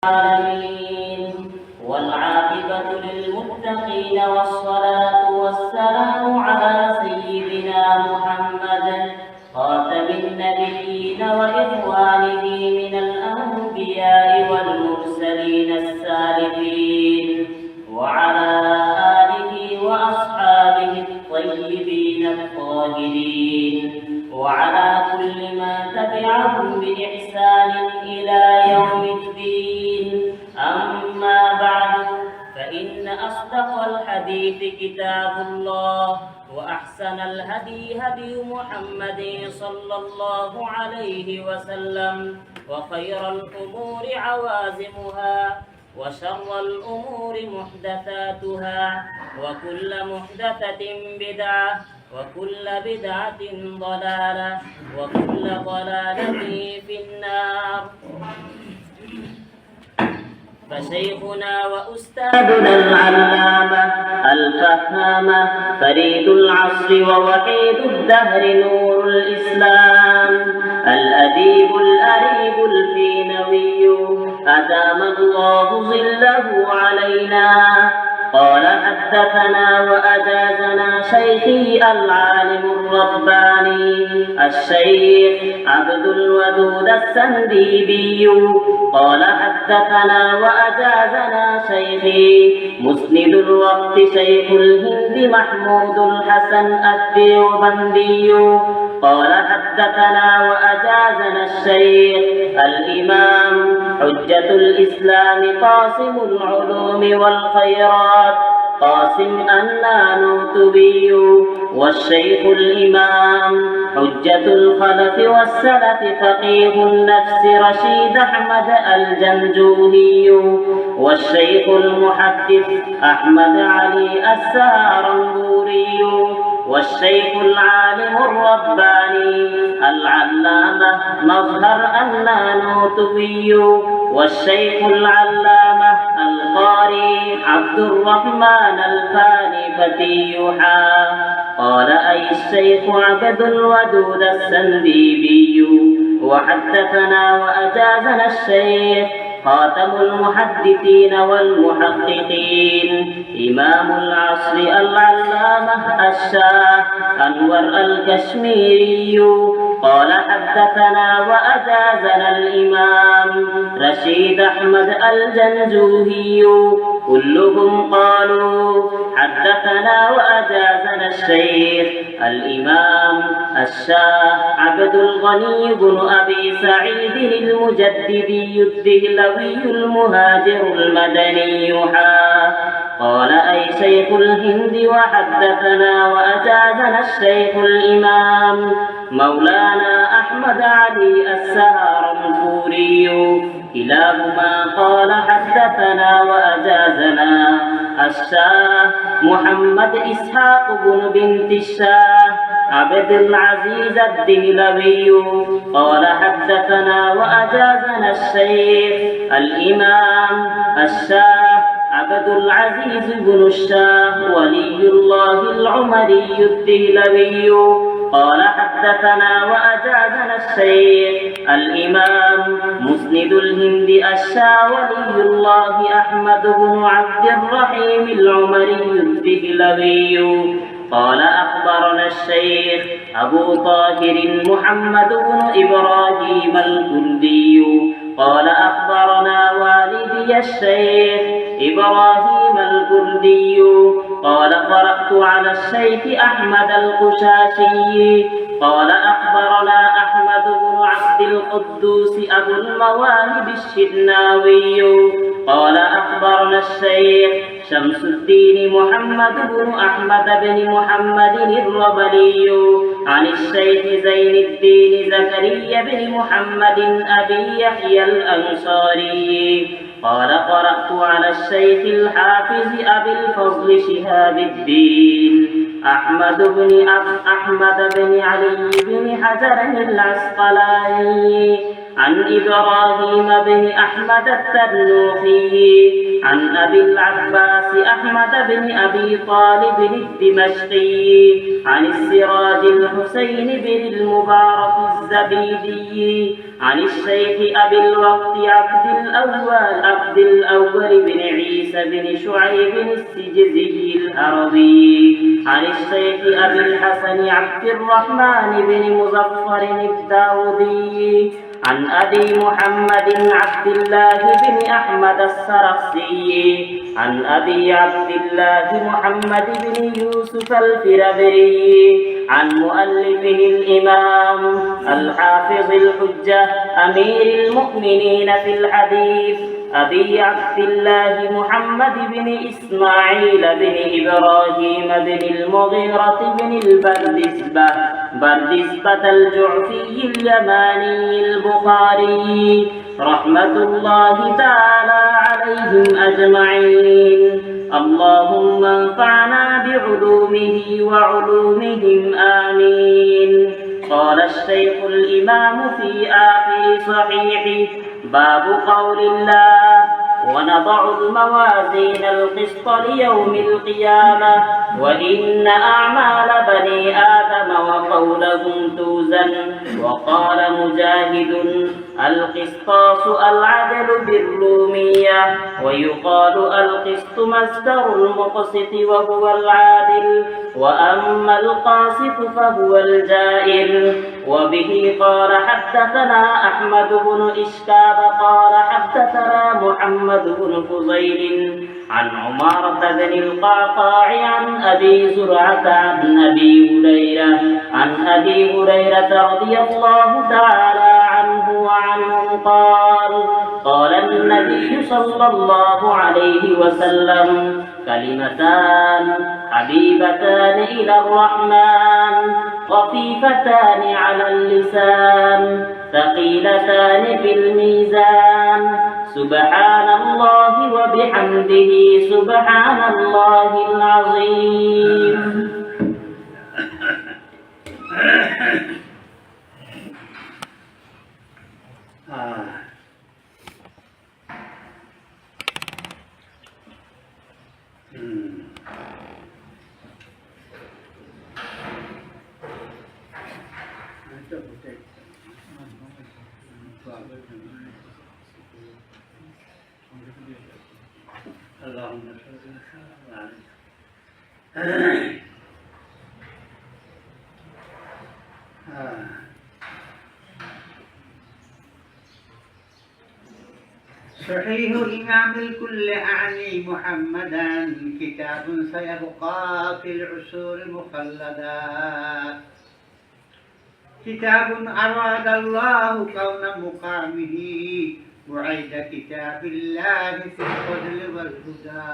العالمين والعاقبة للمتقين والصلاة والسلام على سيدنا محمد خاتم النبيين وإخوانه من الأنبياء والمرسلين السالفين وعلى آله وأصحابه الطيبين الطاهرين وعلى كل من تبعهم بإحسان إلى يوم الدين. أما بعد، فإن أصدق الحديث كتاب الله، وأحسن الهدي هدي محمد صلى الله عليه وسلم، وخير الأمور عوازمها، وشر الأمور محدثاتها، وكل محدثة بدعة، وكل بدعة ضلالة، وكل ضلالة في النار. فشيخنا وأستاذنا العلامة الفهامة فريد العصر ووحيد الدهر نور الإسلام الأديب الأريب الفينوي أدام الله ظله علينا قال: حدثنا وأجازنا شيخي العالم الرباني الشيخ عبد الودود السنديبي قال: حدثنا وأجازنا شيخي مسند الوقت شيخ الهند محمود الحسن الديوبندي قال: حدثنا وأجازنا الشيخ الإمام حجة الإسلام قاسم العلوم والخيرات قاسم النانوتبي والشيخ الإمام حجة الخلف والسلف فقيه النفس رشيد أحمد الجنجوهي والشيخ المحدث أحمد علي السهرنبوري والشيخ العالم الرباني العلامة مظهر النانوتبي والشيخ العلامة القاري عبد الرحمن الفاني فتيحا قال: أي الشيخ عبد الودود السنديبي. وحدثنا وأجازنا الشيخ خاتم المحدثين والمحققين إمام العصر العلامة الشاه أنور الكشميري قال: حدثنا وأجازنا الإمام رشيد أحمد الجنجوهي كلهم قالوا: حدثنا وأجازنا الشيخ الإمام الشاه عبد الغني بن أبي سعيد المجددي الدهلوي المهاجر المدني قال: أي شيخ الهند. وحدثنا وأجازنا الشيخ الإمام مولانا أحمد علي السهرنبوري كلاهما قال: حدثنا وأجازنا الشاه محمد إسحاق بن بنت الشاه عبد العزيز الدهلوي قال: حدثنا وأجازنا الشيخ الإمام الشاه عبد العزيز بن الشاه ولي الله العمري الدهلوي قال: حدثنا وأجازنا الشيخ الإمام مسند الهند الشاه ولي الله أحمد بن عبد الرحيم العمري الدهلوي قال: أخبرنا الشيخ أبو طاهر محمد بن إبراهيم الكردي قال: أخبرنا والدي الشيخ إبراهيم الكردي قال: قرأت على الشيخ أحمد القشاشي قال: أخبرنا أحمد بن عبد القدوس أبو المواهب الشناوي قال: أخبرنا الشيخ شمس الدين محمد بن أحمد بن محمد الربلي عن الشيخ زين الدين زكريا بن محمد أبي يحيى الأنصاري قال: قرأت على الشيخ الحافظ أبي الفضل شهاب الدين أحمد بن علي بن حجر العسقلاني عن إبراهيم بن أحمد التنوخي عن أبي العباس أحمد بن أبي طالب الدمشقي عن السراج الحسين بن المبارك الزبيدي عن الشيخ أبي الوقت عبد الأول بن عيسى بن شعيب السجزي الأرضي عن الشيخ أبي الحسن عبد الرحمن بن مظفر الداودي عن أبي محمد عبد الله بن أحمد السرخسي عن أبي عبد الله محمد بن يوسف الفربري عن مؤلفه الإمام الحافظ الحجة أمير المؤمنين في الحديث أبي عبد الله محمد بن إسماعيل بن إبراهيم بن المغيرة بن بردسبة الجعفي اليماني البخاري رحمة الله تعالى عليهم أجمعين. اللهم انفعنا بعلومه وعلومهم آمين. قال الشيخ الإمام في آخر صحيحه: باب قول الله: ونضع الموازين القسط ليوم القيامة وإن أعمال بني آدم وقولهم توزن. وقال مجاهد: القسطاس العدل بالرومية، ويقال القسط مصدر المقسط وهو العادل، وأما القاسط فهو الجائر. وبه قال حدثنا أحمد بن إشكاب قال حدثنا محمد بن فضيل عن عمارة بن القعقاع عن أبي زرعة عن أبي هريرة رضي الله تعالى عنه وعنهم قال النبي صلى الله عليه وسلم: كلمتان حبيبتان إلى الرحمن خفيفتان على اللسان ثقيلتان في الميزان سبحان الله وبحمده سبحان الله العظيم. اللهم صل على صحيح إمام الكل أعني محمدا كتاب سيبقى في العصور مخلدا كتاب أراد الله كون مقامه وعيد كتاب الله في الفضل والهدى.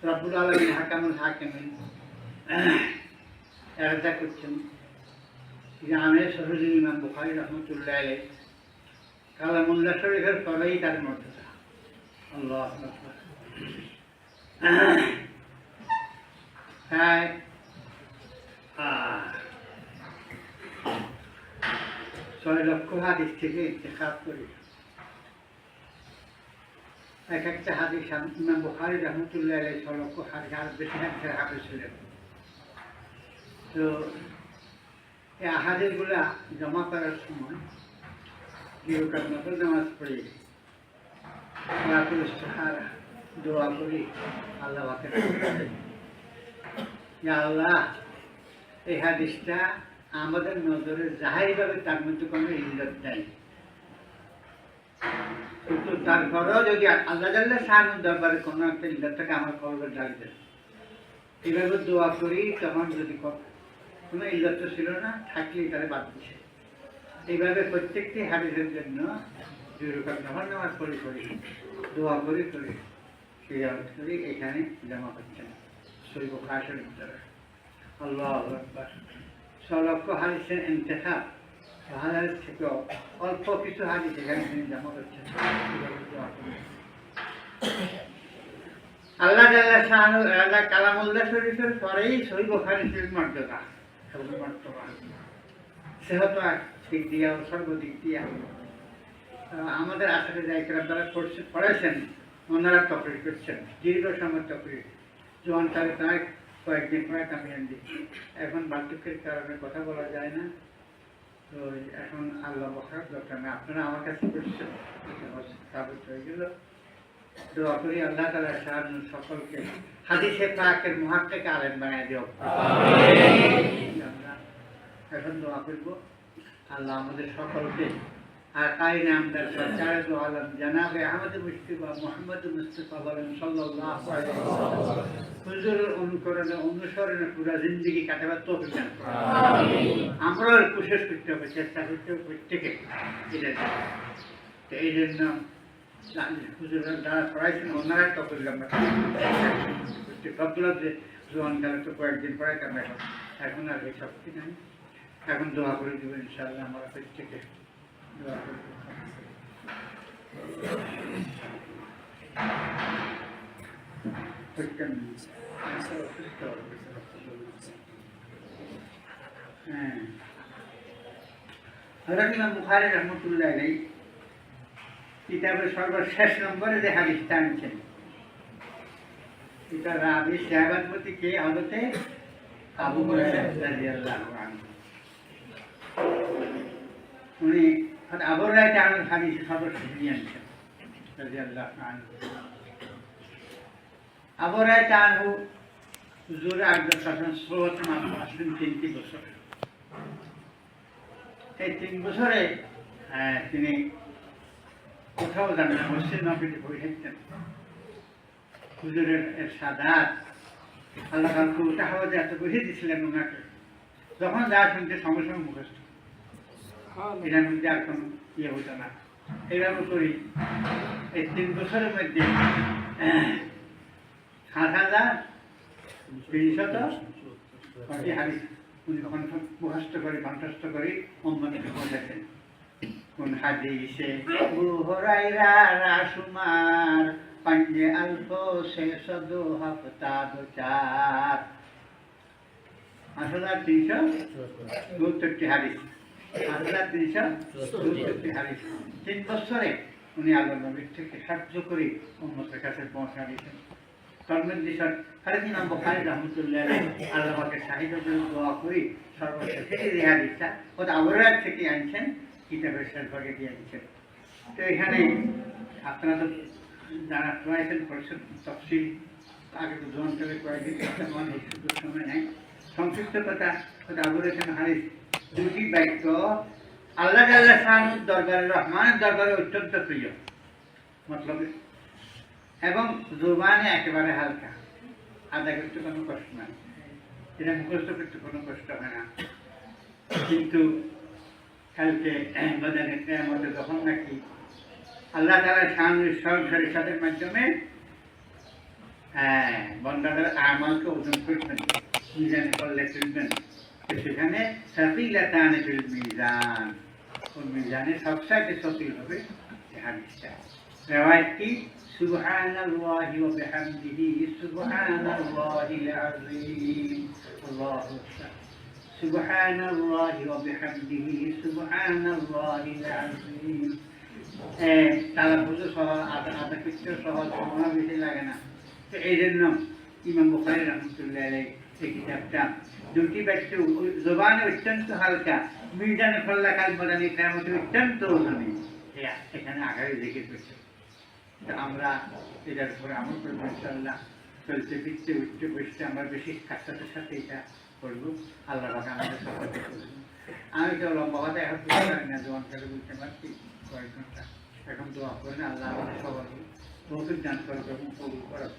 رب العالمين حكم الحاكمين إرادة كتشم جامع صحيح الإمام بخاري رحمة الله عليه كلام الله شريف الفضل تر مرتضى. الله أكبر. هاي 6 লক্ষ হাদিস থেকে ইন্তেখাব করি। এক একটা হাদিস ইমাম বুখারী রাহমাতুল্লাহ আলাইহি 6 লক্ষ হাদিস আর বেশি হাদিস ছিলেন। তো এই হাদিসগুলো জমা করার সময় দুইরকম নফল নামাজ পড়ি, সালাতুল ইস্তিখারা দোয়া করি, আল্লাহ পাকের কাছে, ইয়া আল্লাহ এই হাদিসটা আমাদের নজরে জাহিরভাবে তার মধ্যে কোনো ইল্লত নাই, কিন্তু তারপরেও যদি আল্লাহ জাল্লাহ শানুর দরবারে কোনো একটা ইল্লত থাকে আমার কলবে ডাল দেন, এইভাবে দোয়া করি। তখন যদি কোনো ইল্লত ছিল না থাকলেই তারা বাদ দিচ্ছে। এইভাবে প্রত্যেকটি হাদিসের জন্য 2 রাকাত নফল নামাজ পড়ি দোয়া করি সিয়ারত করি, এখানে জমা হচ্ছে না। সহিহ বুখারী শরীফের আল্লাহু আকবার। 6 লক্ষ হাদিসের ইন্তেখাব হাদিস থেকে অল্প কিছু হাদিস এখানে জমা হচ্ছে। আল্লাহ জাল্লাহ শানু রাজা কালামুল্লাহ শরীফের পরেই সহিহ বুখারী শরীফ মর্যাদা সেহত দিক দিয়া ও সর্বদিক দিয়া আমাদের আশাতে যাই যারা পড়েছেন ওনারা তকরির করছেন, দীর্ঘ সময় তকরির জোয়ান তারে তাই কয়েকদিন পরে কামিয়ে দিই। এখন বার্ধক্যের কারণে কথা বলা যায় না, তো এখন আল্লাহ বখার দরকার নেই। আপনারা আমার কাছে করছেন, সাবিত হয়ে গেল। দোয়া করি আল্লাহ তাআলা সাহায্য সকলকে হাদিসে পাকের মুহাক্কিক আলেম বানায় দিও। এখন দোয়া করব আল্লাহ আমাদের সকলকে আকাইন আমদার সরকার দো আলম জনাবে আহমদ মুস্তাফা মুহাম্মদ মুস্তাফা সাল্লাল্লাহু আলাইহি ওয়াসাল্লাম হুজুরের অনুসরণে পুরো জিন্দেগি কাটাবার তৌফিক দান করুন। আমরাও কোশিশ করতে হবে, চেষ্টা করতে হবে প্রত্যেকে। এই জন্য হুজুরের যারা পড়াইছেন ওনারাই তৌফিক আমরা সবগুলো যে জোয়ান কালে তো কয়েকদিন পড়াইতাম, এখন আর এই শক্তি নাই। এখন দোয়া করে দেবো ইনশাআল্লাহ আমরা প্রত্যেকে দোয়া করব। ইমাম বুখারী রাহমাতুল্লাহ আলাইহি কিতাবের সর্বশেষ নম্বরে যে হাদিসটা আনছেন, এটা রাবি সাহাবার প্রতি কে? হযরতে আবু হুরায়রা রাদিয়াল্লাহু আনহু। উনি আবু হুরায়রা আনহুর হাদিস সর্বশেষ নিয়ে আনছেন রাদিয়াল্লাহু আনহু। আবু হুরায়রা আনহু হুজুরের আগে শাসন সর্বোত্তম আসলেন 3 বছর। এই 3 বছরে তিনি কোথাও যান না, মসজিদ নববীতে বসে থাকতেন। হুজুরের সাদাত আল্লাহ উল্টা হাওয়াতে এত বসে দিয়েছিলেন ওনাকে, যখন যা শুনতে সঙ্গে সঙ্গে মুখস্থ, এটার মধ্যে আর কোনো ইয়ে হতো না। এইভাবে করি এই 3 বছরের মধ্যে 7,300 হাদিস উনি মুখস্থ করে কণ্ঠস্থ করে উম্মতকে বোঝাতেন। কোন হাদিসে আবু হুরায়রা রাসুমার পাঞ্জে আলফো সে সদো হফতা দো চার 8,372 হাদিস, 8,372 হাদিস 3 বছরে উনি আল্লাহ নবীর থেকে সাহায্য করে উম্মতের কাছে পৌঁছা দিয়েছেন। কর্মের ইমাম বুখারী রাহমাতুল্লাহ আলাইহি আল্লাহ পাকে সাহিত্য দোয়া করি সর্বশেষ এই হাদিসটা ওটা আবু হুরায়রা থেকে আনছেন, কিতাবের শেষ ভাগে দিয়ে দিচ্ছেন। তো এখানে আপনারা তো যারা পড়াইছেন পড়ছেন তফসিল, আগে তো জোয়ান করে কয়েকদিন সময় নেই। সংক্ষিপ্ত কথা আবু হুরায়রা হাদিস 2টি বাক্য আল্লাহ তাআলা শানুর দরবারে, রহমানের দরবারে অত্যন্ত প্রিয় মতলব, এবং জুবানে একেবারে হালকা, আদা করতে কোনো কষ্ট নাই, এটা মুখস্থ করতে কোনো কষ্ট হয় না। কিন্তু কালকে মধ্যে যখন নাকি আল্লাহ তাআলা শানুর শরীয়তের মাধ্যমে বান্দাদের আমালকে ওজন করবেন, মিজানে করলে চলবেন, সেখানে সাকিলাতান ফিল মিজান, ওই মিজানে সবচাইতে সকিল হবে হাদিসটা। রিওয়ায়াতটি সুবহানাল্লাহি ওয়া বিহামদিহি সুবহানাল্লাহিল আযীম, আল্লাহু আকবার, সুবহানাল্লাহি ওয়া বিহামদিহি সুবহানাল্লাহিল আযীম। তারা বুঝে সহজ, আদা কিছু সহজ, কোনো বেশি লাগে না। তো এই জন্য ইমাম বুখারী রাহমাতুল্লাহ আলাইহি এই কিতাবটা 2টি বাক্য জবানে অত্যন্ত হালকা, মিজানে ফল্লা কাল মদানি কিয়ামতে অত্যন্ত ওজনী, এখানে আগারে জিকির করছে। তো আমরা এটার উপরে আমল করবো ইনশাআল্লাহ। চলতে ফিরতে উঠতে বসতে আমরা বেশি কাজটার সাথে এটা করবো। আল্লাহ পাক আমাদের সকলকে করবো। আমি তো লম্বা কথা এখন বলতে পারি না, জোয়ান করে বলতে পারছি কয়েক ঘন্টা। এখন দোয়া করেন আল্লাহ আমাদের সবাইকে তৌফিক দান করবে এবং কবুল করবে।